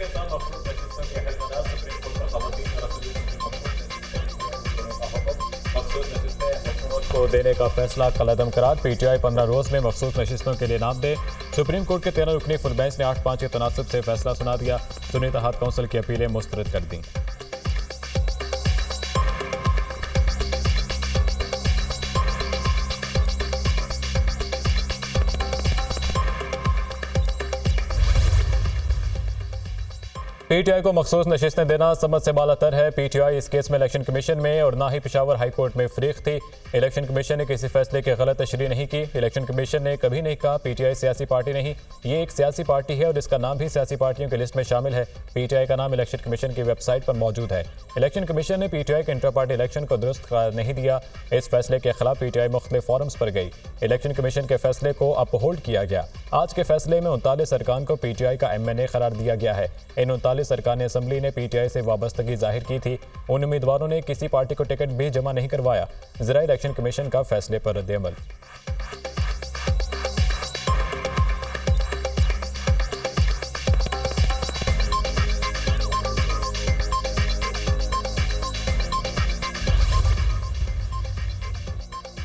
के साथ मखसूस नशिस्तों के हलफनार सुप्रीम कोर्ट का खवातीन और अक़लियतों की मखसूस नशिस्तें हुकूमत को देने का फैसला कलअदम करार। पीटीआई 15 रोज में मखसूस नशिस्तों के लिए नाम दे। सुप्रीम कोर्ट के 13 रुकनी फुल बेंच ने 8-5 के तनासब से फैसला सुना दिया। सुन्नी इत्तेहाद कौंसिल की अपीलें मुस्तरद कर दी। पीटीआई को मखसूस नशिस्तें देना समझ से बालातर है। पीटीआई इस केस में इलेक्शन कमीशन में और ना ही पेशावर हाई कोर्ट में फरीक थी। इलेक्शन कमीशन ने किसी फैसले की गलत तशरीह नहीं की। इलेक्शन कमीशन ने कभी नहीं कहा पीटीआई सियासी पार्टी नहीं, ये एक सियासी पार्टी है और इसका नाम भी सियासी पार्टियों की लिस्ट में शामिल है। पीटीआई का नाम इलेक्शन कमीशन की वेबसाइट पर मौजूद है। इलेक्शन कमीशन ने पीटीआई के इंटर पार्टी इलेक्शन को दुरुस्त करार नहीं दिया। इस फैसले के खिलाफ पीटीआई मुख्तलिफ फोरम्स पर गई। इलेक्शन कमीशन के फैसले को अपहोल्ड किया गया। आज के फैसले में 39 अरकान को पीटीआई का एमएनए करार दिया गया है। इन 39 अरकान असम्बली ने पीटीआई से वाबस्तगी जाहिर की थी। उन उम्मीदवारों ने किसी पार्टी को टिकट भी जमा नहीं करवाया। ज़रा इलेक्शन कमीशन का फैसले पर रद्द-ए-अमल।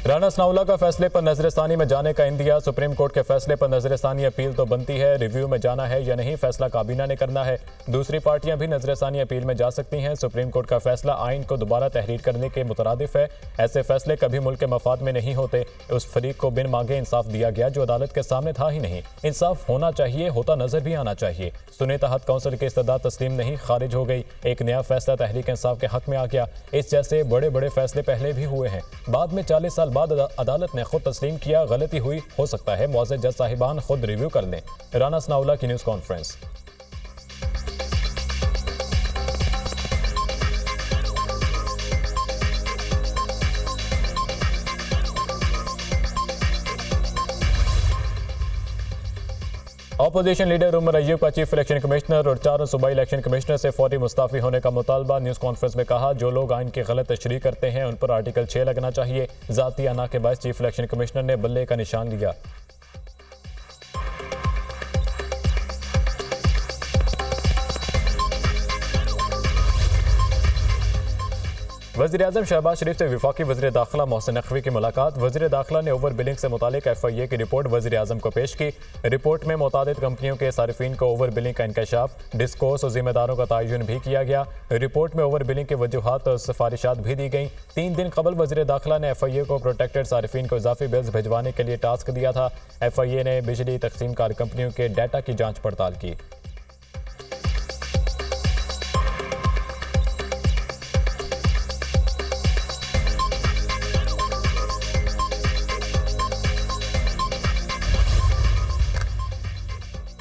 राना सनाउल्लाह का फैसले पर नजरसानी में जाने का इंदिया। सुप्रीम कोर्ट के फैसले पर नजरसानी अपील तो बनती है, रिव्यू में जाना है या नहीं फैसला काबीना ने करना है। दूसरी पार्टियां भी नजरसानी अपील में जा सकती हैं। सुप्रीम कोर्ट का फैसला आइन को दोबारा तहरीर करने के मुतरादिफ है। ऐसे फैसले कभी मुल्क के मफाद में नहीं होते। उस फरीक को बिन मांगे इंसाफ दिया गया जो अदालत के सामने था ही नहीं। इंसाफ होना चाहिए, होता नजर भी आना चाहिए। सुन्नी इत्तेहाद कौंसिल की इस्तदा तस्लीम नहीं, खारिज हो गई। एक नया फैसला तहरीक इंसाफ के हक में आ गया। इस जैसे बड़े बड़े फैसले पहले भी हुए हैं। बाद में 40 साल बाद अदालत ने खुद तस्लीम किया गलती हुई, हो सकता है मुअज़्ज़ज़ जज साहिबान खुद रिव्यू कर लें। राना सनाउल्लाह की news conference. Opposition leader Omar Ayub का चीफ इलेक्शन कमिश्नर और 4 सूबाई इलेक्शन कमिश्नर से फौरी मुस्ताफी होने का मुतालबा। न्यूज़ कॉन्फ्रेंस में कहा जो लोग आइन की गलत तशरीह करते हैं उन पर आर्टिकल 6 लगना चाहिए। ज़ाती अना के बायस चीफ इलेक्शन कमिश्नर ने बल्ले का निशान लिया। वज़ीर-ए-आज़म शहबाज शरीफ से वफाकी वज़ीर दाखिला मोहसिन नकवी की मुलाकात। वज़ीर दाखिला ने ओवर बिलिंग से मुतालिक FIA की रिपोर्ट वज़ीर-ए-आज़म को पेश की। रिपोर्ट में मुतादिद कंपनियों के सारिफीन को ओवर बिलिंग का इंकशाफ, डिस्कोर्स और जिम्मेदारों का तयन भी किया गया। रिपोर्ट में ओवर बिलिंग की वजूहात और सिफारिशात भी दी गई। 3 दिन कबल वज़ीर दाखिला ने FIA को प्रोटेक्टेड सारिफीन को इजाफी बिल्स भिजवाने के लिए टास्क दिया था। FIA ने बिजली तकसीम कार कंपनियों के डाटा की जाँच पड़ताल की।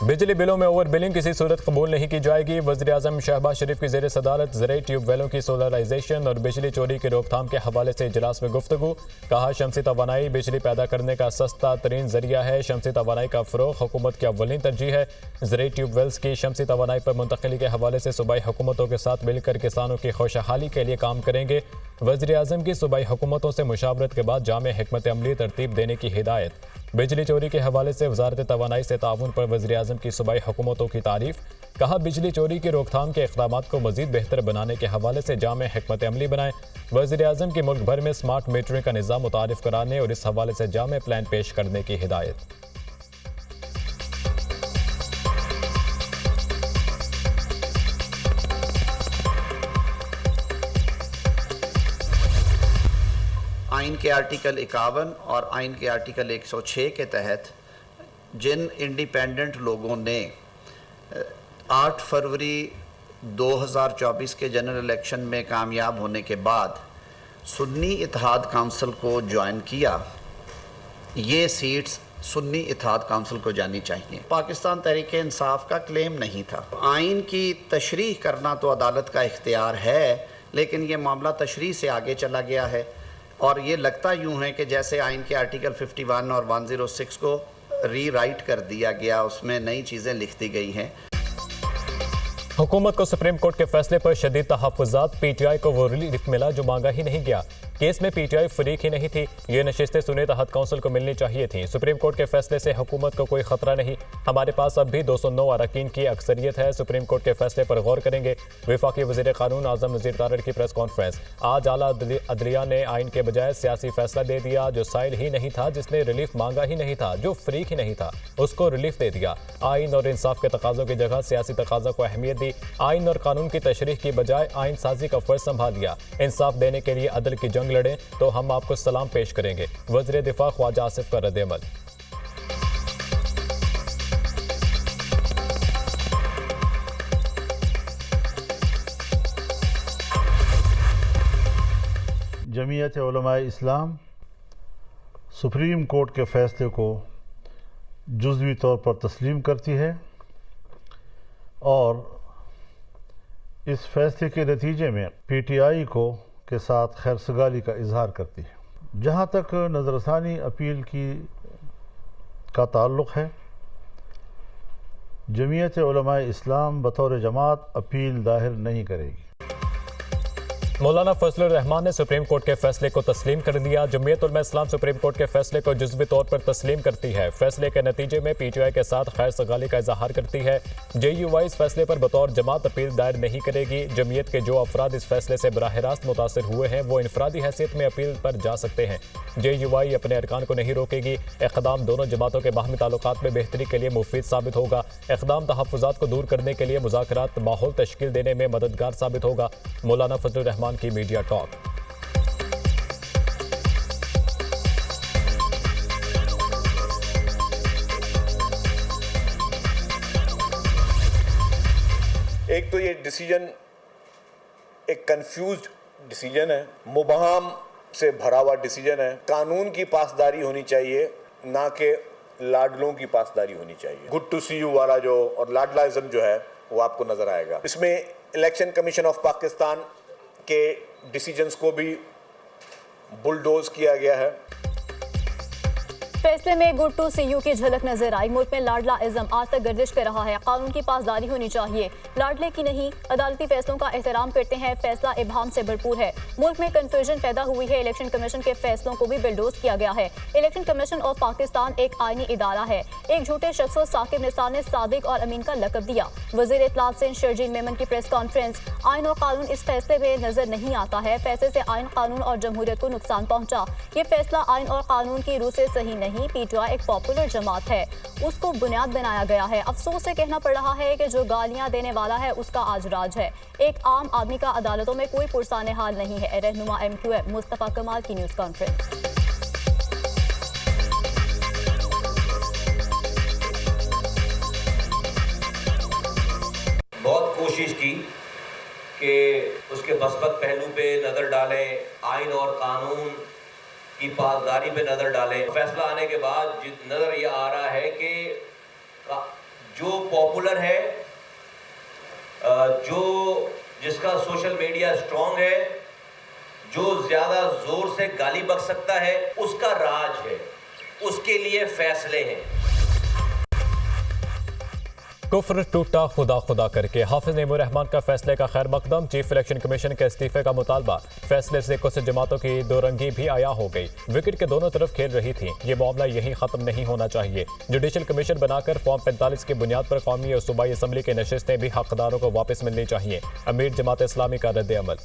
बिजली बिलों में ओवर बिलिंग किसी सूरत कबूल नहीं की जाएगी। वज़ीर-ए-आज़म शहबाज शरीफ की ज़ेर सदारत ज़राई ट्यूबवेलों की सोलराइजेशन और बिजली चोरी की रोकथाम के हवाले से इजलास में गुफ्तगू। कहा शमसी तवानाई बिजली पैदा करने का सस्ता तरीन जरिया है। शमसी तवानाई का फ़रोग़ हुकूमत की अव्वलीन तरजीह है। ज़राई ट्यूबवेल्स की शमसी तवानाई पर मुंतकिली के हवाले से सूबाई हुकूमतों के साथ मिलकर किसानों की खुशहाली के लिए काम करेंगे। वज़ीर-ए-आज़म की सूबाई हुकूमतों से मुशावरत के बाद जामे हिकमत अमली तरतीब देने की हिदायत। बिजली चोरी के हवाले से वज़ारत तवानाई से ताउन पर वज़ीर-ए-आज़म की सूबाई हुकूमतों की तारीफ। कहा बिजली चोरी की रोकथाम के इक़दामात को मज़ीद बेहतर बनाने के हवाले से जामे हिकमत अमली बनाएं। वज़ीर-ए-आज़म की मुल्क भर में स्मार्ट मीटरिंग का निज़ाम मुतारिफ कराने और इस हवाले से जामे प्लान पेश करने की हिदायत। आइन के आर्टिकल 51 और आइन के आर्टिकल 106 के तहत जिन इंडिपेंडेंट लोगों ने 8 फरवरी 2024 के जनरल इलेक्शन में कामयाब होने के बाद सुन्नी इत्तेहाद काउंसिल को ज्वाइन किया, ये सीट्स सुन्नी इत्तेहाद काउंसिल को जानी चाहिए। पाकिस्तान तहरीक इंसाफ का क्लेम नहीं था। आइन की तशरीह करना तो अदालत का इख्तियार है, लेकिन ये मामला तशरीह से आगे चला गया है और ये लगता यूँ है कि जैसे आइन के आर्टिकल 51 और 106 को रीराइट कर दिया गया, उसमें नई चीज़ें लिख दी गई हैं। हुकूमत को सुप्रीम कोर्ट के फैसले पर शदीद तहफ़्फ़ुज़ात। PTI को वो रिलीफ मिला जो मांगा ही नहीं गया। केस में पीटीआई फरीक ही नहीं थी। ये नशिस्तें सुने तहत काउंसिल को मिलनी चाहिए थी। सुप्रीम कोर्ट के फैसले से हुकूमत को कोई खतरा नहीं। हमारे पास अब भी 209 अरकान की अक्सरियत है। सुप्रीम कोर्ट के फैसले पर गौर करेंगे। वफाकी वज़ीर कानून आज़म नज़ीर तारड़ की प्रेस कॉन्फ्रेंस। आज आला अदलिया ने आइन के बजाय सियासी फैसला दे दिया। जो साइल ही नहीं था, जिसने रिलीफ मांगा ही नहीं था, जो फरीक ही नहीं था, उसको रिलीफ दे दिया। आइन और इंसाफ के तकाज़ों की जगह सियासी तकाज़ा को अहमियत दी। आइन और कानून की तशरीह की बजाय आइन साजी का फर्ज संभाल लिया। इंसाफ देने के लिए अदल की जंग लड़े तो हम आपको सलाम पेश करेंगे। वज़ीर दिफा ख्वाजा आसिफ का रद्द-ए-अमल। जमीयत उलमा इस्लाम सुप्रीम कोर्ट के फैसले को जुज़वी तौर पर तस्लीम करती है और इस फैसले के नतीजे में पीटीआई को के साथ खैरसगाली का इजहार करती है। जहाँ तक नज़रसानी अपील का ताल्लुक़ है, जमीयत उलमा इस्लाम बतौर जमात अपील दाहिर नहीं करेगी। मौलाना फजलुर रहमान ने सुप्रीम कोर्ट के फैसले को तस्लीम कर दिया। जमीयत उलमा इस्लाम सुप्रीम कोर्ट के फैसले को जुज़वी तौर पर तस्लीम करती है। फैसले के नतीजे में पीटीआई के साथ खैर सगाली का इजहार करती है। जेयूआई इस फैसले पर बतौर जमात अपील दायर नहीं करेगी। जमीयत के जो अफराद इस फैसले से बराह रास्त मुतासर हुए हैं वो इनफरादी हैसियत में अपील पर जा सकते हैं। जेयूआई अपने अरकान को नहीं रोकेगी। इक़दाम दोनों जमातों के बाहमी ताल्लुकात में बेहतरी के लिए मुफीद साबित होगा। इक़दाम तहफ़्फ़ुज़ात को दूर करने के लिए मुज़ाकरात माहौल तश्कील देने में मददगार साबित होगा। मौलाना फजलुर रहमान की मीडिया टॉक। एक तो ये डिसीजन एक कंफ्यूज्ड डिसीजन है, मुबहम से भरा हुआ डिसीजन है। कानून की पासदारी होनी चाहिए, ना कि लाडलों की पासदारी होनी चाहिए। गुड टू सी यू वाला जो और लाडलाइज्म जो है वो आपको नजर आएगा। इसमें इलेक्शन कमीशन ऑफ पाकिस्तान के डिसीजंस को भी बुलडोज किया गया है। फैसले में गुड टू सी यू की झलक नजर आई। मुल्क में लाडला इज़्म आज तक गर्दिश कर रहा है। कानून की पासदारी होनी चाहिए, लाडले की नहीं। अदालती फैसलों का एहतराम करते हैं। फैसला इबाहम से भरपूर है। मुल्क में कन्फ्यूजन पैदा हुई है। इलेक्शन कमीशन के फैसलों को भी बिल्डोज किया गया है। इलेक्शन कमीशन ऑफ पाकिस्तान एक आईनी इदारा है। एक झूठे शख्स को साकिब निसार ने सादिक और अमीन का लकब दिया। वज़ीर इत्तलात सिंध शर्जील मेमन की प्रेस कॉन्फ्रेंस। आइन और कानून इस फैसले में नजर नहीं आता है। फैसले से आइन, कानून और जमहूरियत को नुकसान पहुंचा। ये फैसला आइन और कानून की रूह से सही नहीं। पीटीआई एक पॉपुलर जमात है, उसको बुनियाद बनाया गया है। अफसोस से कहना पड़ रहा है कि जो गालियां देने वाला है उसका आज राज है। एक आम आदमी का अदालतों में कोई पुरसाने हाल नहीं है। रहनुमा MQM मुस्तफा कमाल की न्यूज़ कॉन्फ्रेंस। बहुत कोशिश की कि उसके मस्बत पहलू पे नज़र डालें, आइन और कानून की पासदारी पे नज़र डालें। फैसला आने के बाद नज़र यह आ रहा है कि जो पॉपुलर है, जो जिसका सोशल मीडिया स्ट्रॉन्ग है, जो ज़्यादा ज़ोर से गाली बक सकता है, उसका राज है, उसके लिए फैसले हैं। कुफ्र टूटा खुदा खुदा करके। हाफिज नेमो रहमान का फैसले का खैर मकदम। चीफ इलेक्शन कमीशन के इस्तीफे का मुतालबा। फैसले से कुछ जमातों की दो रंगी भी आया हो गई। विकेट के दोनों तरफ खेल रही थी। ये मामला यहीं खत्म नहीं होना चाहिए। जुडिशल कमीशन बनाकर फॉर्म 45 की बुनियाद पर कौमी और सूबाई असम्बली की नशिस्तें भी हकदारों को वापस मिलनी चाहिए। अमीर जमात इस्लामी का रद्द-ए-अमल।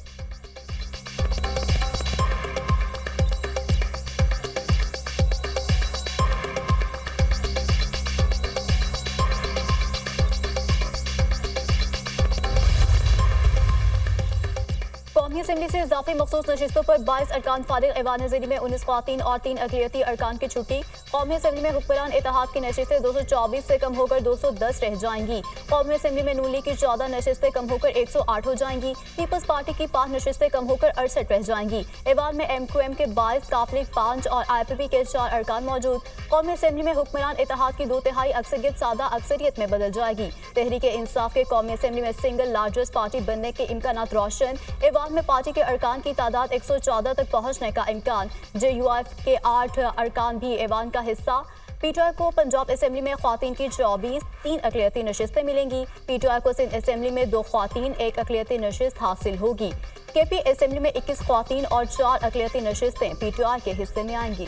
कौमी असेंबली से इजाफी मखसूस नशिस्तों पर 22 अरकान फारिग। ऐवान ज़ेरी में 19 ख़वातीन और 3 अक़लियती अरकान की छुट्टी। कौमी असेंबली में हुक्मरान इत्तेहाद की नशिस्तें 224 से कम होकर 210 रह जाएंगी। कौमी असेंबली में नून लीग की 14 नशिस्तें कम होकर 108 हो जाएंगी। पीपल्स पार्टी की 5 नशिस्तें कम होकर 68 रह जाएंगी। ऐवान में MQM के 22, काफ लीग 5 और IPP के 4 अरकान मौजूद। कौमी असेंबली में हुक्मरान इत्तेहाद की 2/3 अक्सरियत सादा अक्सरियत में बदल जाएगी। तहरीक इंसाफ के कौमी असेंबली में सिंगल लार्जेस्ट पार्टी बनने के इम्कानात रोशन। ऐवान में पार्टी के अरकान की तादाद 114 तक पहुंचने का इम्कान। JUIF के 8 अरकान भी ऐवान का हिस्सा। पीटीआई को पंजाब असेंबली में ख्वातीन की 24, 3 अक़लियती नशिस्तें मिलेंगी। पीटीआई को सिंध असेंबली में 2 ख्वातीन, 1 अक़लियती नशिस्त हासिल होगी। केपी असेंबली में 21 ख्वातीन और 4 अक़लियती नशिस्तें पीटीआई के हिस्से में आएंगी।